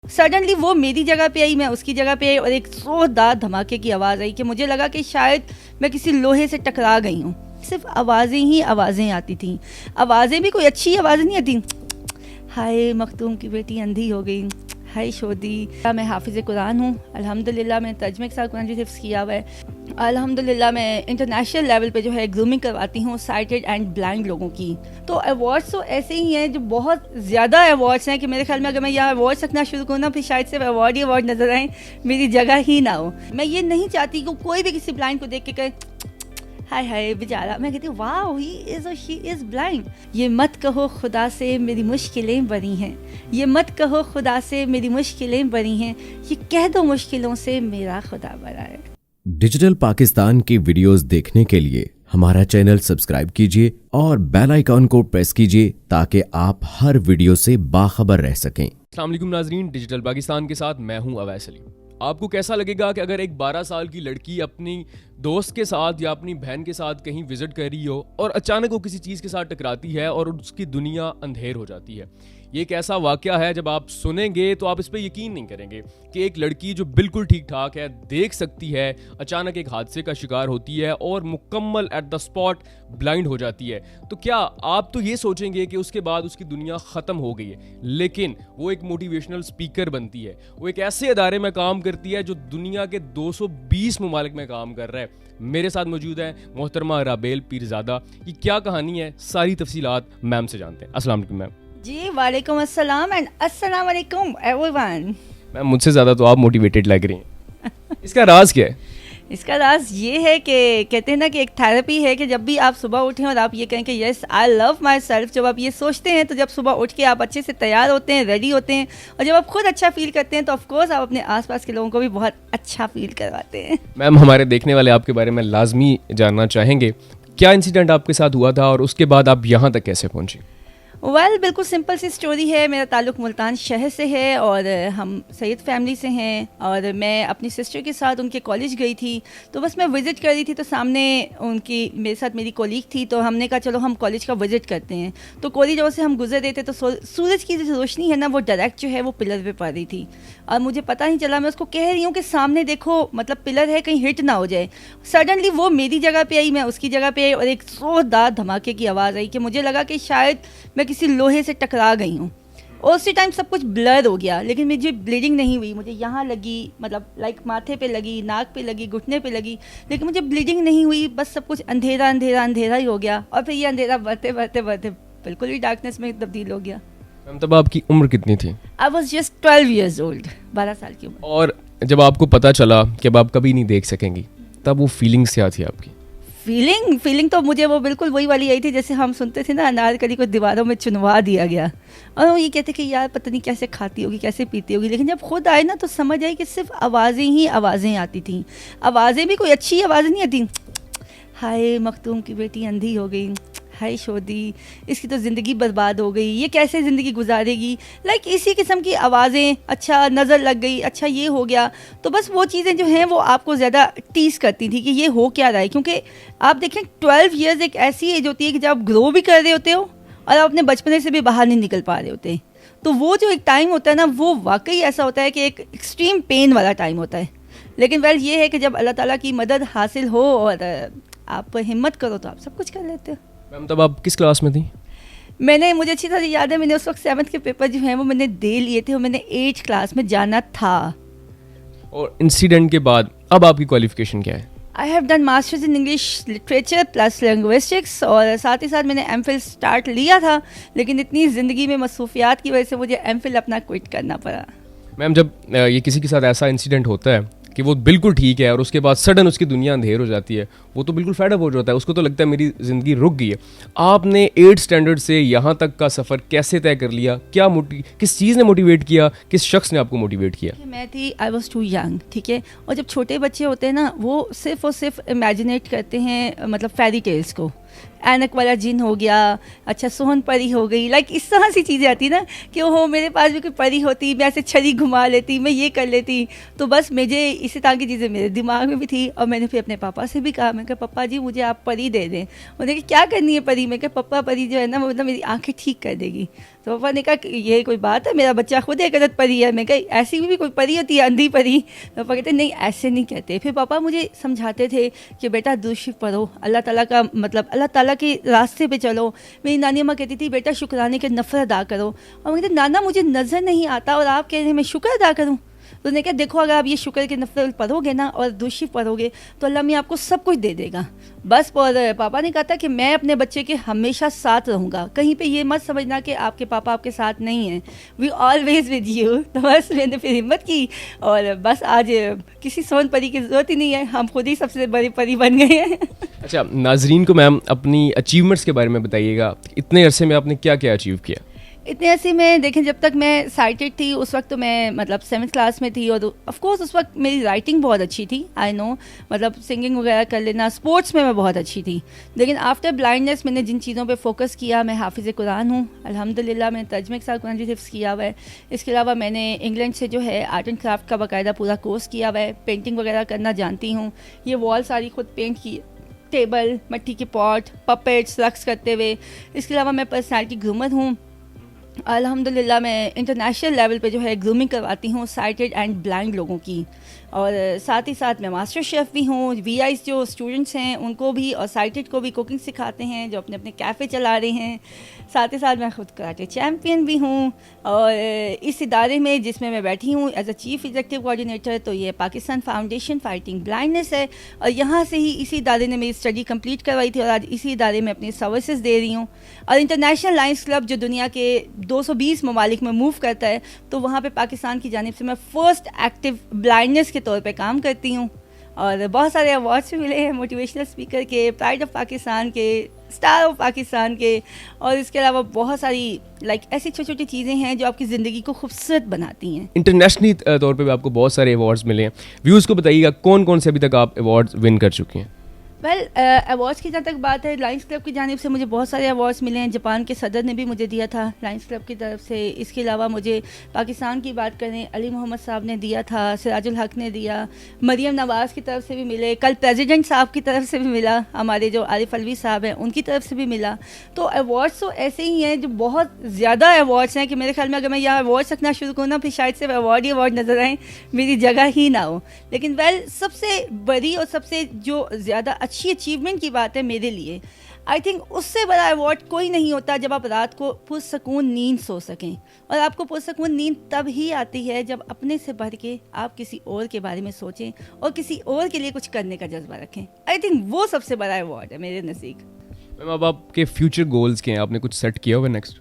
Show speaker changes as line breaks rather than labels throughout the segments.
Suddenly वो मेरी जगह पे आई, मैं उसकी जगह पे आई और एक जोरदार धमाके की आवाज़ आई कि मुझे लगा कि शायद मैं किसी लोहे से टकरा गई हूँ। सिर्फ आवाज़ें ही आवाज़ें आती थीं, आवाज़ें भी कोई अच्छी आवाज़ें नहीं आती। हाय मखदूम की बेटी अंधी हो गई, हाय शोदी। मैं हाफिज़ कुरान हूँ अल्हम्दुलिल्लाह, मैं तर्जमे के साथ कुरान शरीफ किया हुआ है। अल्हम्दुलिल्लाह मैं इंटरनेशनल लेवल पे जो है ग्रूमिंग करवाती हूँ साइटेड एंड ब्लाइंड लोगों की। तो अवार्ड्स तो ऐसे ही हैं जो बहुत ज़्यादा अवार्ड्स हैं कि मेरे ख्याल में अगर मैं यहाँ अवार्ड्स रखना शुरू करूँ ना फिर शायद सिर्फ अवार्ड ही अवार्ड नज़र आए, मेरी जगह ही ना हो। मैं ये नहीं चाहती कि कोई भी किसी ब्लाइंड को देख के कहे हाय हाय बेचारा, मैं कहती हूँ वाह ही इज़ और शी इज़ ब्लाइंड। ये मत कहो खुदा से मेरी मुश्किलें बड़ी हैं, ये मत कहो खुदा से मेरी मुश्किलें बड़ी हैं, ये कह दो मुश्किलों से मेरा खुदा बड़ा है।
डिजिटल पाकिस्तान की वीडियोस देखने के लिए हमारा चैनल सब्सक्राइब कीजिए और बेल आइकॉन को प्रेस कीजिए ताकि आप हर वीडियो से बाखबर रह सकें।
अस्सलाम वालेकुम नाजरीन, डिजिटल पाकिस्तान के साथ मैं हूं अवैस अली। आपको कैसा लगेगा कि अगर एक 12 साल की लड़की अपनी दोस्त के साथ या अपनी बहन के साथ कहीं विजिट कर रही हो और अचानक वो किसी चीज़ के साथ टकराती है और उसकी दुनिया अंधेर हो जाती है। ये एक ऐसा वाक़या है जब आप सुनेंगे तो आप इस पर यकीन नहीं करेंगे कि एक लड़की जो बिल्कुल ठीक ठाक है, देख सकती है, अचानक एक हादसे का शिकार होती है और मुकम्मल एट द स्पॉट ब्लाइंड हो जाती है। तो क्या आप तो ये सोचेंगे कि उसके बाद उसकी दुनिया ख़त्म हो गई है, लेकिन वो एक मोटिवेशनल स्पीकर बनती है। वो एक ऐसे अदारे में काम करती है जो दुनिया के 220 ममालिक में काम कर रहा है। मेरे साथ मौजूद है मोहतरमा राबेल पीरज़ादा। ये क्या कहानी है, सारी तफसीलात मैम से जानते हैं। अस्सलाम वालेकुम मैम।
जी वालेकुम अस्सलाम एंड अस्सलाम वालेकुम एवरीवन।
मैम मुझसे ज़्यादा तो आप मोटिवेटेड लग रही हैं। इसका राज क्या है?
इसका राज ये है कि कहते हैं ना कि एक थेरेपी है कि जब भी आप सुबह उठें और आप ये कहें कि yes I love my self, जब आप ये सोचते हैं तो जब सुबह उठ के आप अच्छे से तैयार होते हैं, रेडी होते हैं और जब आप खुद अच्छा फील करते हैं तो ऑफकोर्स आप अपने आसपास के लोगों को भी बहुत अच्छा फील करवाते हैं।
मैम हमारे देखने वाले आपके बारे में लाजमी जानना चाहेंगे, क्या इंसिडेंट आपके साथ हुआ था और उसके बाद आप यहाँ तक कैसे पहुँची?
बिल्कुल सिंपल सी स्टोरी है। मेरा ताल्लुक़ मुल्तान शहर से है और हम सैयद फैमिली से हैं और मैं अपनी सिस्टर के साथ उनके कॉलेज गई थी। तो बस मैं विज़िट कर रही थी तो सामने उनकी मेरे साथ मेरी कोलीग थी, तो हमने कहा चलो हम कॉलेज का विज़िट करते हैं। तो कॉरिडोर से हम गुजर रहे थे तो सूरज की जो रोशनी है ना वो डायरेक्ट जो है वो पिलर पे पड़ रही थी और मुझे पता नहीं चला। मैं उसको कह रही हूँ कि सामने देखो, मतलब पिलर है, कहीं हिट ना हो जाए। सडनली वो मेरी जगह पे आई, मैं उसकी जगह पे आई और एक जोरदार धमाके की आवाज़ आई कि मुझे लगा कि शायद मैं किसी लोहे से टकरा गई हूँ। और उसी टाइम सब कुछ ब्लर हो गया, लेकिन मुझे ब्लीडिंग नहीं हुई। मुझे यहाँ लगी, मतलब लाइक माथे पे लगी, नाक पे लगी, घुटने पे लगी, लेकिन मुझे ब्लीडिंग नहीं हुई। बस सब कुछ अंधेरा अंधेरा अंधेरा ही हो गया और फिर ये अंधेरा बढ़ते बढ़ते बढ़ते बिल्कुल ही डार्कनेस में तब्दील हो गया।
मैम तब आपकी उम्र कितनी थी?
I was just 12 years old, 12 साल की उम्र।
और जब आपको पता चला कि अब आप कभी नहीं देख सकेंगी, तब वो फीलिंग्स क्या थी आपकी?
फीलिंग तो मुझे वो बिल्कुल वही वाली आई थी जैसे हम सुनते थे ना, अनारकली को दीवारों में चुनवा दिया गया और वो ये कहते कि यार पता नहीं कैसे खाती होगी, कैसे पीती होगी। लेकिन जब खुद आए ना तो समझ आई कि सिर्फ आवाज़ें ही आवाज़ें आती थीं। आवाज़ें भी कोई अच्छी आवाज़ें नहीं आती। हाय मखदूम की बेटी अंधी हो गई, हाय शोदी, इसकी तो ज़िंदगी बर्बाद हो गई, ये कैसे ज़िंदगी गुजारेगी, लाइक इसी किस्म की आवाज़ें। अच्छा नज़र लग गई, अच्छा ये हो गया। तो बस वो चीज़ें जो हैं वो आपको ज़्यादा टीस करती थी कि ये हो क्या रहा है। क्योंकि आप देखें 12 years एक ऐसी एज होती है कि जब आप ग्रो भी कर रहे होते हो और आप अपने बचपने से भी बाहर नहीं निकल पा रहे होते। तो वो जो एक टाइम होता है ना वो वाकई ऐसा होता है कि एक एक्सट्रीम पेन वाला टाइम होता है। लेकिन वेल ये है कि जब अल्लाह ताला की मदद हासिल हो और आप हिम्मत करो तो आप सब कुछ कर लेते हो।
मैम तब आप किस क्लास में थी?
मुझे अच्छी तरह याद है, मैंने उस वक्त 7th के पेपर जो हैं वो मैंने दे लिए थे और मैंने 8th क्लास में जाना था।
और इंसिडेंट के बाद अब आपकी क्वालिफिकेशन क्या है?
I have done masters in English literature plus linguistics और साथ ही साथ मैंने एमफिल स्टार्ट लिया था, लेकिन इतनी ज़िंदगी में मसरूफियात की वजह से मुझे एमफिल अपना क्विट करना पड़ा।
मैम जब ये किसी के साथ ऐसा इंसिडेंट होता है कि वो बिल्कुल ठीक है और उसके बाद सडन उसकी दुनिया अंधेर हो जाती है, वो तो बिल्कुल फेड अप हो जाता है, उसको तो लगता है मेरी ज़िंदगी रुक गई है। आपने 8th स्टैंडर्ड से यहाँ तक का सफ़र कैसे तय कर लिया? क्या किस चीज़ ने मोटिवेट किया, किस शख्स ने आपको मोटिवेट किया?
मैं थी, आई वॉज टू यंग, ठीक है। और जब छोटे बच्चे होते हैं ना वो सिर्फ और सिर्फ इमेजिनेट करते हैं, मतलब फेरी टेल्स को। ऐनक वाला जिन हो गया, अच्छा सोहन परी हो गई, लाइक इस तरह सी चीज़ें आती ना कि हो मेरे पास भी कोई परी होती, मैं ऐसे छड़ी घुमा लेती, मैं ये कर लेती। तो बस मुझे इसी तरह की चीज़ें मेरे दिमाग में भी थी और मैंने फिर अपने पापा से भी कहा, मैंने कहा पापा जी मुझे आप परी दे दें। उन्होंने कहा क्या करनी है परी? मैं कहा पापा परी जो है ना वो मतलब मेरी आंखें ठीक कर देगी। तो पापा ने कहा ये कोई बात है, मेरा बच्चा खुद एक गलत परी है। मैं कहा ऐसी भी कोई परी होती है, अंधी परी? तो पापा कहते नहीं ऐसे नहीं कहते। फिर पापा मुझे समझाते थे कि बेटा दुरूद पढ़ो, अल्लाह ताला का मतलब अल्लाह ताला के रास्ते पे चलो। मेरी नानी अम्मा कहती थी बेटा शुक्राने के नफल अदा करो, और मैं कहती नाना मुझे नज़र नहीं आता और आप कह रहे हैं मैं शुक्र अदा करूँ। तो उन्होंने कहा देखो अगर आप ये शुक्र के नफल पढ़ोगे ना और दुरूद पढ़ोगे तो अल्लाह मियाँ आपको सब कुछ दे देगा बस। और पापा ने कहा था कि मैं अपने बच्चे के हमेशा साथ रहूँगा, कहीं पे ये मत समझना कि आपके पापा आपके साथ नहीं हैं, वी ऑलवेज विद यू। तो बस मैंने फिर हिम्मत की और बस आज किसी सोन परी की ज़रूरत ही नहीं है, हम खुद ही सबसे बड़ी परी बन गए हैं।
अच्छा, नाजरीन को मैम अपनी अचीवमेंट्स के बारे में बताइएगा, इतने अरसे में आपने क्या क्या अचीव किया?
इतने ऐसे में देखें जब तक मैं साइटेड थी उस वक्त तो मैं मतलब 7th क्लास में थी, और ऑफ कोर्स उस वक्त मेरी राइटिंग बहुत अच्छी थी, आई नो, मतलब सिंगिंग वगैरह कर लेना, स्पोर्ट्स में मैं बहुत अच्छी थी। लेकिन आफ्टर ब्लाइंडनेस मैंने जिन चीज़ों पे फोकस किया, मैं हाफिज़ कुरान हूँ अल्हम्दुलिल्लाह, मैंने तर्जमे के साथ कुरान शरीफ हिफ्ज़ किया हुआ है। इसके अलावा मैंने इंग्लैंड से जो है आर्ट एंड क्राफ्ट का बाकायदा पूरा कोर्स किया हुआ है, पेंटिंग वगैरह करना जानती हूँ। ये वॉल सारी खुद पेंट की, टेबल, मिट्टी के पॉट, पपेट्स, रक्स करते हुए। इसके अलावा मैं पर्सनैलिटी ग्रूमर हूँ अल्हम्दुलिल्लाह, मैं इंटरनेशनल लेवल पे जो है ग्रूमिंग करवाती हूँ साइटेड एंड ब्लाइंड लोगों की, और साथ ही साथ मैं मास्टर शेफ़ भी हूँ। वीआईस जो स्टूडेंट्स हैं उनको भी और साइटेड को भी कुकिंग सिखाते हैं जो अपने अपने कैफ़े चला रहे हैं। साथ ही साथ मैं खुद कराटे चैम्पियन भी हूँ, और इस इदारे में जिसमें मैं बैठी हूँ as a chief executive coordinator तो ये पाकिस्तान फाउंडेशन फाइटिंग ब्लाइंडनेस है, और यहाँ से ही इसी इदारे ने मेरी स्टडी कंप्लीट करवाई थी और आज इसी इदारे में अपनी सर्विसेज दे रही हूँ। और इंटरनेशनल लायंस क्लब जो दुनिया के 220 ममालिक में मूव करता है, तो वहाँ पे पाकिस्तान की जानिब से मैं फ़र्स्ट एक्टिव ब्लाइंडनेस के तौर पे काम करती हूँ, और बहुत सारे अवार्ड्स भी मिले हैं, मोटिवेशनल स्पीकर के, प्राइड ऑफ पाकिस्तान के, स्टार ऑफ पाकिस्तान के, और इसके अलावा बहुत सारी ऐसी छोटी छोटी चीज़ें हैं जो आपकी ज़िंदगी को खूबसूरत बनाती हैं।
इंटरनेशनली तौर पे भी आपको बहुत सारे अवार्ड्स मिले हैं, व्यूज़ को बताइएगा कौन कौन से अभी तक आप अवार्ड्स विन कर चुके हैं?
वेल अवार्ड्स की जहाँ तक बात है, लायंस क्लब की जानिब से मुझे बहुत सारे अवार्ड्स मिले हैं। जापान के सदर ने भी मुझे दिया था लायंस क्लब की तरफ से। इसके अलावा मुझे पाकिस्तान की बात करें, अली मोहम्मद साहब ने दिया था, सिराजुल हक ने दिया, मरियम नवाज़ की तरफ से भी मिले, कल प्रेसिडेंट साहब की तरफ से भी मिला, हमारे जो आरिफ अलवी साहब हैं उनकी तरफ से भी मिला। तो अवार्ड्स तो ऐसे ही हैं जो बहुत ज़्यादा अवार्ड्स हैं कि मेरे ख्याल में अगर मैं यहाँ अवार्ड्स रखना शुरू करूँ ना फिर शायद सिर्फ अवार्ड ही अवार्ड नज़र आए, मेरी जगह ही ना हो। लेकिन वेल सबसे बड़ी और सबसे जो ज़्यादा अच्छी अचीवमेंट की बात है मेरे लिए, आई थिंक उससे बड़ा अवार्ड कोई नहीं होता जब आप रात को पुरसकून नींद सो सकें। और आपको पुरसकून नींद तब ही आती है जब अपने से बढ़ के आप किसी और के बारे में सोचें और किसी और के लिए कुछ करने का जज्बा रखें। आई थिंक वो सबसे बड़ा अवार्ड है मेरे नज़दीक।
मैम अब आपके फ्यूचर गोल्स क्या हैं, आपने कुछ सेट किया हुआ नेक्स्ट?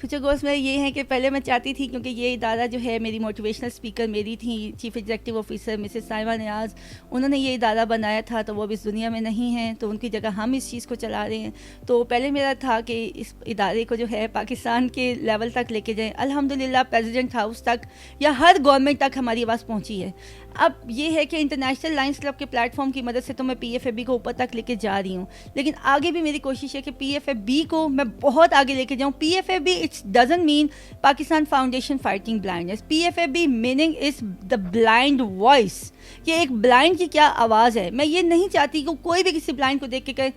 फ्यूचर गोल्स में ये हैं कि पहले मैं चाहती थी, क्योंकि ये इदारा जो है मेरी मोटिवेशनल स्पीकर मेरी थी, chief executive officer Mrs Saima Niaz, उन्होंने ये इदारा बनाया था, तो वो अब इस दुनिया में नहीं हैं, तो उनकी जगह हम इस चीज़ को चला रहे हैं। तो पहले मेरा था कि इस इदारे को जो है पाकिस्तान के लेवल तक लेके जाएँ। अल्हम्दुलिल्लाह प्रेसिडेंट हाउस तक या हर गवर्नमेंट तक हमारी आवाज़ पहुँची है। अब ये है कि इंटरनेशनल लायंस क्लब के प्लेटफॉर्म की मदद से तो मैं PFAB को ऊपर तक लेके जा रही हूँ, लेकिन आगे भी मेरी कोशिश है कि PFAB को मैं बहुत आगे लेके जाऊँ। PFAB it's doesn't mean Pakistan foundation fighting blindness. PFAB meaning is the blind voice, कि एक ब्लाइंड की क्या आवाज़ है। मैं ये नहीं चाहती कि कोई भी किसी ब्लाइंड को देख के कहे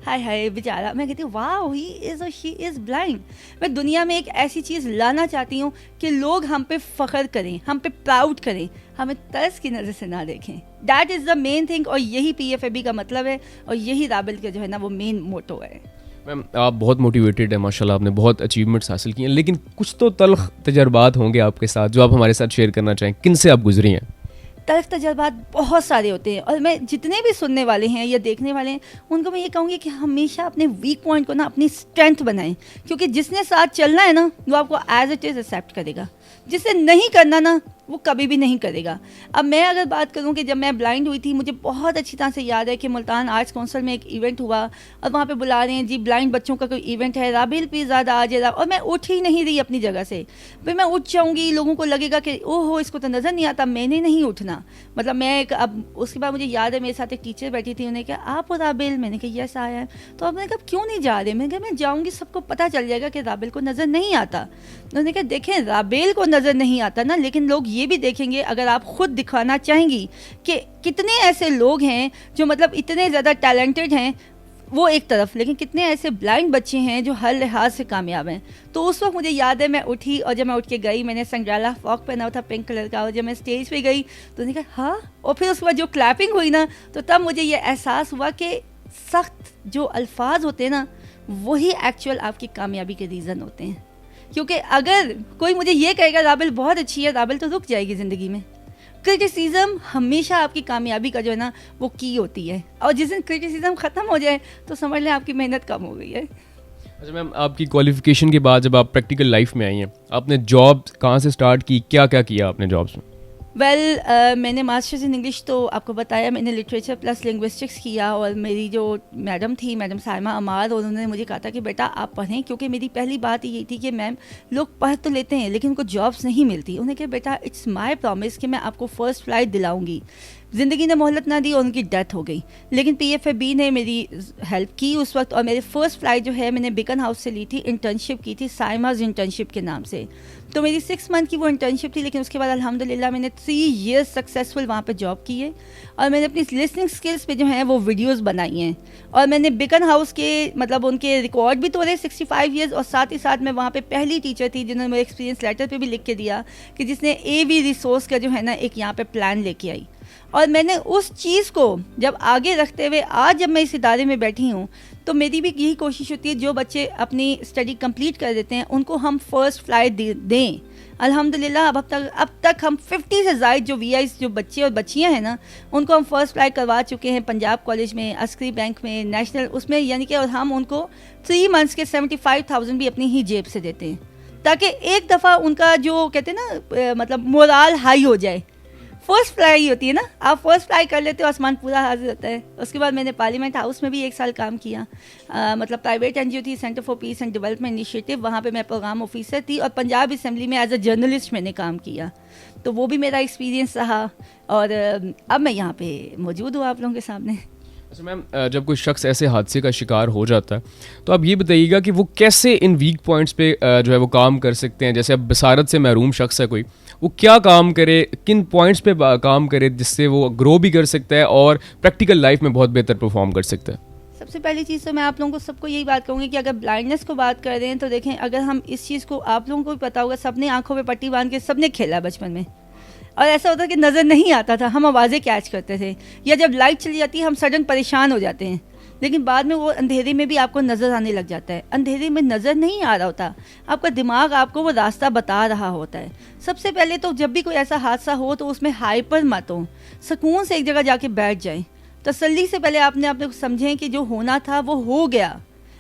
हाय हाय बेचारा, मैं कहती हूँ वाह ही इज़ और शी इज़ ब्लाइंड। मैं दुनिया में एक ऐसी चीज़ लाना चाहती हूँ कि लोग हम पे फ़ख्र करें, हम पे प्राउड करें, हमें तरस की नज़र से ना देखें। That is the main thing, और यही PFAB का मतलब है, और यही राबिल का जो है ना वो मेन मोटो है।
मैम आप बहुत मोटिवेटेड है माशाल्लाह, आपने बहुत अचीवमेंट्स हासिल किए हैं, लेकिन कुछ तो तल्ख तजर्बात होंगे आपके साथ जो आप हमारे साथ शेयर करना चाहें, किन से आप गुजरी हैं?
तल्ख तजर्बात बहुत सारे होते हैं, और मैं जितने भी सुनने वाले हैं या देखने वाले हैं उनको मैं ये कहूँगी कि हमेशा अपने वीक पॉइंट को ना अपनी स्ट्रेंथ बनाएं, क्योंकि जिसने साथ चलना है ना वो आपको एज इट इज़ एक्सेप्ट करेगा, जिसे नहीं करना ना वो कभी भी नहीं करेगा। अब मैं अगर बात करूं कि जब मैं ब्लाइंड हुई थी, मुझे बहुत अच्छी तरह से याद है कि मुल्तान आर्ट्स काउंसिल में एक इवेंट हुआ और वहाँ पे बुला रहे हैं जी ब्लाइंड बच्चों का कोई इवेंट है, राबिल प्लीज़ ज़्यादा आ जाए, और मैं उठ ही नहीं रही अपनी जगह से। फिर मैं उठ जाऊँगी, लोगों को लगेगा कि ओहो इसको तो नज़र नहीं आता, मैंने नहीं उठना। मतलब मैं एक, अब उसके बाद मुझे याद है मेरे साथ एक टीचर बैठी थी, उन्होंने कहा आप हो राबिल? मैंने कहा यस आया है। तो अब मैंने कहा क्यों नहीं जा रहे? मैंने कहा मैं जाऊँगी सबको पता चल जाएगा कि राबिल को नज़र नहीं आता। उन्होंने कहा देखें राबिल को नज़र नहीं आता ना, लेकिन लोग ये भी देखेंगे अगर आप खुद दिखाना चाहेंगी कि कितने ऐसे लोग हैं जो मतलब इतने ज़्यादा टैलेंटेड हैं, वो एक तरफ, लेकिन कितने ऐसे ब्लाइंड बच्चे हैं जो हर लिहाज से कामयाब हैं। तो उस वक्त मुझे याद है मैं उठी और जब मैं उठ के गई, मैंने संग्राला फ्रॉक पहना हुआ था पिंक कलर का, और जब मैं स्टेज पे गई तो उन्होंने कहा हाँ, और फिर उसके बाद जो क्लैपिंग हुई ना, तो तब मुझे ये एहसास हुआ कि सख्त जो अल्फाज होते हैं ना, वही एक्चुअल आपकी कामयाबी के रीज़न होते हैं। क्योंकि अगर कोई मुझे ये कहेगा राबिल बहुत अच्छी है, राबिल तो रुक जाएगी ज़िंदगी में। क्रिटिसिज्म हमेशा आपकी कामयाबी का जो है ना वो की होती है, और जिस दिन क्रिटिसिज्म ख़त्म हो जाए तो समझ लें आपकी मेहनत कम हो गई है।
अच्छा मैम, आपकी क्वालिफिकेशन के बाद जब आप प्रैक्टिकल लाइफ में आई हैं, आपने जॉब कहाँ से स्टार्ट की, क्या क्या किया आपने जॉब्स में?
मैंने मास्टर्स इन इंग्लिश तो आपको बताया, मैंने लिटरेचर प्लस लिंग्विस्टिक्स किया, और मेरी जो मैडम थी, मैडम साइमा अमार, और उन्होंने मुझे कहा था कि बेटा आप पढ़ें, क्योंकि मेरी पहली बात ये थी कि मैम लोग पढ़ तो लेते हैं लेकिन उनको जॉब्स नहीं मिलती। उन्होंने कहा बेटा इट्स माय प्रॉमिस कि मैं आपको फ़र्स्ट फ्लाइट दिलाऊंगी। ज़िंदगी ने मोहलत ना दी और उनकी डेथ हो गई, लेकिन PFAB ने मेरी हेल्प की उस वक्त, और मेरी फ़र्स्ट फ्लाइट जो है मैंने बिकन हाउस से ली थी, इंटर्नशिप की थी साइमाज इंटर्नशिप के नाम से। तो मेरी 6 मंथ की वो इंटर्नशिप थी, लेकिन उसके बाद अल्हम्दुलिल्लाह मैंने 3 years सक्सेसफुल वहाँ पे जॉब की है, और मैंने अपनी लिसनिंग स्किल्स पे जो हैं वो वीडियोस बनाई हैं, और मैंने बिकन हाउस के मतलब उनके रिकॉर्ड भी तोड़े 65 years, और साथ ही साथ मैं वहाँ पे पहली टीचर थी जिन्होंने मेरे एक्सपीरियंस लेटर पे भी लिख के दिया कि जिसने AV रिसोर्स का जो है ना एक यहाँ पे प्लान लेके आई। और मैंने उस चीज़ को जब आगे रखते हुए आज जब मैं इस इदारे में बैठी हूँ, तो मेरी भी यही कोशिश होती है जो बच्चे अपनी स्टडी कंप्लीट कर देते हैं उनको हम फर्स्ट फ्लाइट दें। अल्हम्दुलिल्लाह अब तक हम 50 से ज़ायद जो VIs जो बच्चे और बच्चियां हैं ना, उनको हम फर्स्ट फ्लाइट करवा चुके हैं, पंजाब कॉलेज में, अस्करी बैंक में, नेशनल उसमें, यानी कि और हम उनको 3 months के 75,000 भी अपनी ही जेब से देते हैं, ताकि एक दफ़ा उनका जो कहते हैं ना मतलब मोराल हाई हो जाए। फर्स्ट फ्लाई होती है ना, आप फर्स्ट फ्लाई कर लेते हो, आसमान पूरा हाजिर होता है। उसके बाद मैंने पार्लियामेंट हाउस में भी 1 साल काम किया, मतलब प्राइवेट NGO थी, centre for piece and development initiative, वहाँ पे मैं प्रोग्राम ऑफिसर थी, और पंजाब असेंबली में एज अ जर्नलिस्ट मैंने काम किया। तो वो भी मेरा एक्सपीरियंस रहा, और अब मैं यहाँ पे मौजूद हूँ आप लोगों के सामने।
अच्छा मैम, जब कोई शख्स ऐसे हादसे का शिकार हो जाता है तो आप ये बताइएगा कि वो कैसे इन वीक पॉइंट्स पे जो है वो काम कर सकते हैं। जैसे अब बसारत से महरूम शख्स है कोई, वो क्या काम करे, किन पॉइंट्स पे काम करे जिससे वो ग्रो भी कर सकता है और प्रैक्टिकल लाइफ में बहुत बेहतर परफॉर्म कर सकता है?
सबसे पहली चीज़ तो मैं आप लोगों को सबको यही बात कहूँगी कि अगर ब्लाइंडनेस को बात कर रहे हैं तो देखें, अगर हम इस चीज़ को, आप लोगों को भी पता होगा, सबने आंखों पे पट्टी बांध के सबने खेला बचपन में, और ऐसा होता कि नज़र नहीं आता था, हम आवाज़ें कैच करते थे, या जब लाइट चली जाती है हम सडन परेशान हो जाते हैं, लेकिन बाद में वो अंधेरे में भी आपको नज़र आने लग जाता है। अंधेरे में नज़र नहीं आ रहा होता, आपका दिमाग आपको वो रास्ता बता रहा होता है। सबसे पहले तो जब भी कोई ऐसा हादसा हो तो उसमें हाइपर मत हो, सुकून से एक जगह जाके बैठ जाएं, तसल्ली से पहले आपने अपने को समझें कि जो होना था वो हो गया,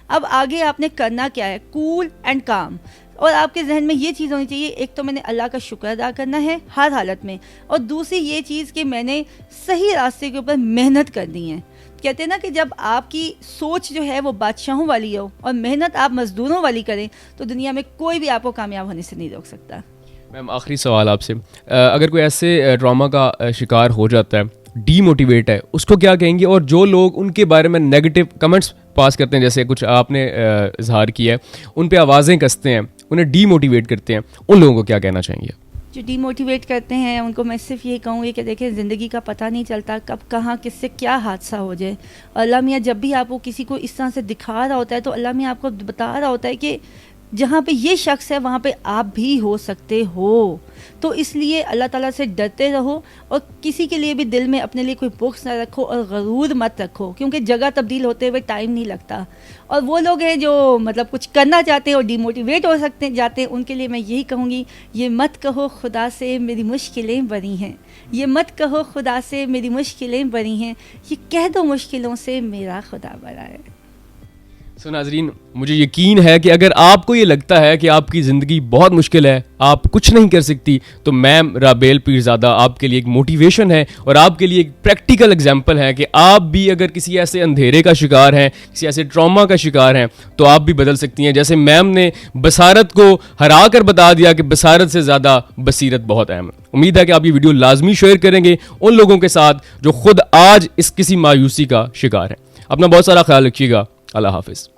अब आगे आपने करना क्या है, कूल एंड काम। और आपके जहन में ये चीज़ होनी चाहिए, एक तो मैंने अल्लाह का शुक्र अदा करना है हर हालत में, और दूसरी ये चीज़ कि मैंने सही रास्ते के ऊपर मेहनत करनी है। कहते हैं ना कि जब आपकी सोच जो है वो बादशाहों वाली हो और मेहनत आप मजदूरों वाली करें तो दुनिया में कोई भी आपको कामयाब होने से नहीं रोक सकता।
मैम आखिरी सवाल आपसे, अगर कोई ऐसे ट्रॉमा का शिकार हो जाता है, डीमोटिवेट है, उसको क्या कहेंगे? और जो लोग उनके बारे में नेगेटिव कमेंट्स पास करते हैं, जैसे कुछ आपने इजहार किया है, उन पे आवाज़ें कसते हैं, उन्हें डीमोटिवेट करते हैं, उन लोगों को क्या कहना चाहेंगे?
जो डीमोटिवेट करते हैं उनको मैं सिर्फ ये कहूँगी कि देखें, ज़िंदगी का पता नहीं चलता कब कहाँ किससे क्या हादसा हो जाए। अल्लाह मियाँ जब भी आपको किसी को इस तरह से दिखा रहा होता है तो अल्लाह मियाँ आपको बता रहा होता है कि जहाँ पे ये शख्स है वहाँ पे आप भी हो सकते हो। तो इसलिए अल्लाह ताला से डरते रहो और किसी के लिए भी दिल में अपने लिए कोई बुक्स ना रखो और गरूर मत रखो, क्योंकि जगह तब्दील होते हुए टाइम नहीं लगता। और वो लोग हैं जो मतलब कुछ करना चाहते हैं और डिमोटिवेट हो सकते जाते हैं, उनके लिए मैं यही कहूँगी, ये मत कहो खुदा से मेरी मुश्किलें बड़ी हैं, ये मत कहो खुदा से मेरी मुश्किलें बड़ी हैं, ये कह दो मुश्किलों से मेरा खुदा बड़ा है।
सो नाजरीन, मुझे यकीन है कि अगर आपको ये लगता है कि आपकी ज़िंदगी बहुत मुश्किल है, आप कुछ नहीं कर सकती, तो मैम राबेल पीरज़ादा आपके लिए एक मोटिवेशन है और आपके लिए एक प्रैक्टिकल एग्जांपल है कि आप भी अगर किसी ऐसे अंधेरे का शिकार हैं, किसी ऐसे ट्रॉमा का शिकार हैं, तो आप भी बदल सकती हैं। जैसे मैम ने बसारत को हरा कर बता दिया कि बसारत से ज़्यादा बसीरत बहुत अहम है। उम्मीद है कि आप ये वीडियो लाजमी शेयर करेंगे उन लोगों के साथ जो खुद आज इस किसी मायूसी का शिकार है। अपना बहुत सारा ख्याल रखिएगा। अल्लाह हाफिज़।